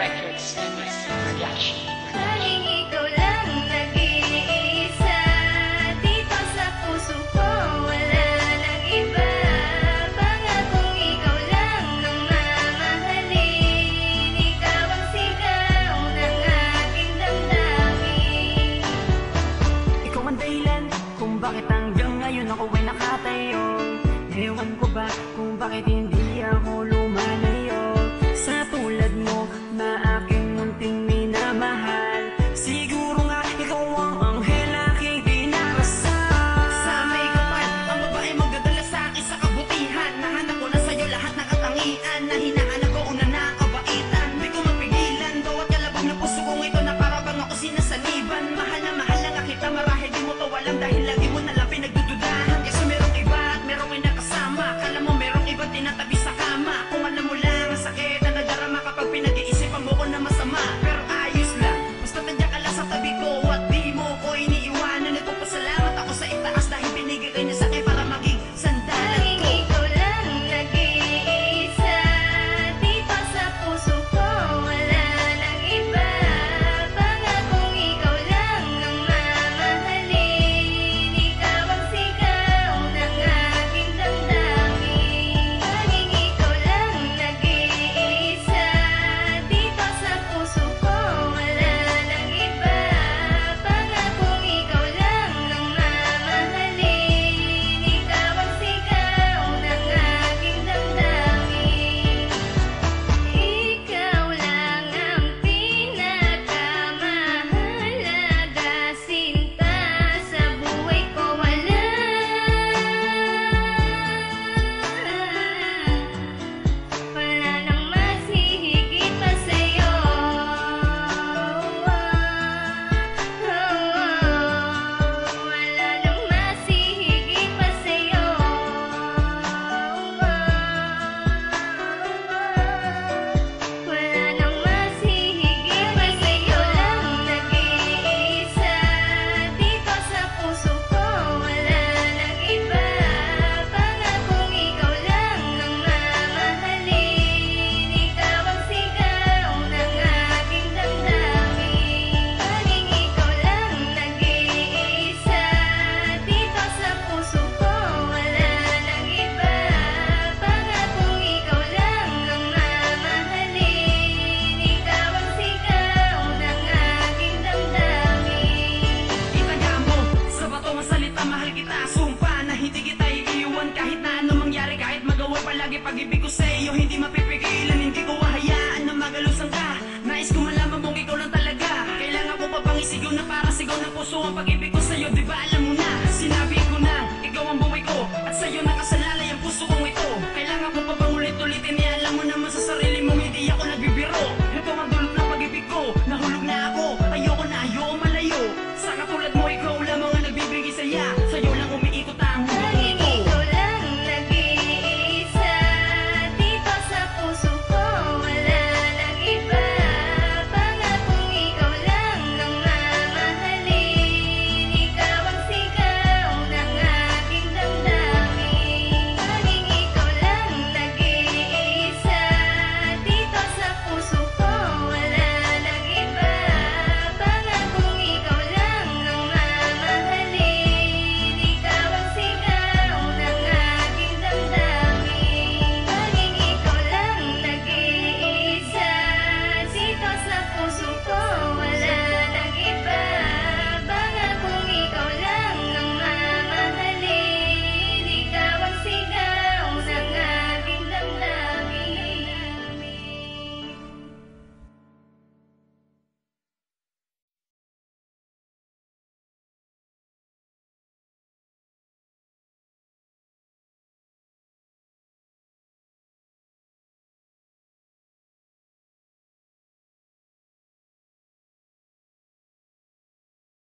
Records and Reaction. Laging ikaw lang nag-iisa dito sa puso ko, wala nang iba. Pangakong ikaw lang ang mamahalin, ikaw ang sigaw ng aking damdamin. Ikaw ang dahilan kung bakit hanggang ngayon ako ay nakatayo. Ewan ko ba kung bakit hindi ako lumalayo sa tulad mo na aking munting minamahal. Siguro nga ikaw ang anghel aking dinarasal. Sa may kapal, ang babae magdadala sa akin sa kabutihan. Nahanap ko na sa'yo lahat ng katangian na hinahanap ko una na kabaitan. Di ko mapigilan, bawat kalabog na puso kong ito na parabang ako sinasaniban. Mahal lang nga kita, marahil di mo to alam dahil lagi mo nalang pinagdududahan. Kasi merong iba at merong inakasama. Kala mo merong ibang tinatabi sa kama. Kung alam mo lang ang sakit na nadarama kapag pinag-iisipan mo ko na masama. Pero ayos lang, basta nandiyan ka lang sa tabi ko at di mo ko iniiwanan. Nagpapasalamat ako sa itaas dahil binigay kayo niya sa akin para maging sandalan Laging ko. ikaw lang nag-iisa dito sa puso ko, wala nang iba. Pangakong ikaw lang ang mamahalin, ikaw ang sigaw ng aking damdamin. Laging ikaw lang nag-iisa dito sa puso ko, wala nang iba. Pangakong ikaw lang ang mamahalin, ikaw ang sigaw ng aking damdamin. Ikaw lang ang pinakamahalaga, sinta sa buhay ko, wala nang mas hihigit pa sa'yo. Wala nang mas hihigit pa sa'yo. Wala nang mas hihigit pa sa'yo. Lang nag-iisa dito sa puso ko, wala nang iba. Pangakong ikaw lang ang mamahalin, ikaw ang sigaw ng aking damdamin. Laging ikaw lang nag-iisa dito sa puso ko, wala nang iba. Pangakong ikaw lang ang mamahalin, ikaw ang sigaw ng aking damdamin. Itaga mo sa bato ng salita, mahal kita. Sumpa na hindi kita iiwan kahit na ano mangyari, kahit magawa palagi pag-ibig ko sa iyo. Hindi mapipigilan, hindi ko hahayaan na magalusan ka. Nais ko malaman mong ikaw lang talaga. Kailangan ko pa bang isigaw na para sigaw ng puso ang pag-ibig ko sa'yo? Di ba alam mo na, sinabi ko na ikaw ang buhay ko at sa'yo nakasalalay ang puso kong ito. Kailangan ko pa bang ulit-ulitin? Alam mo naman sa sarili mong hindi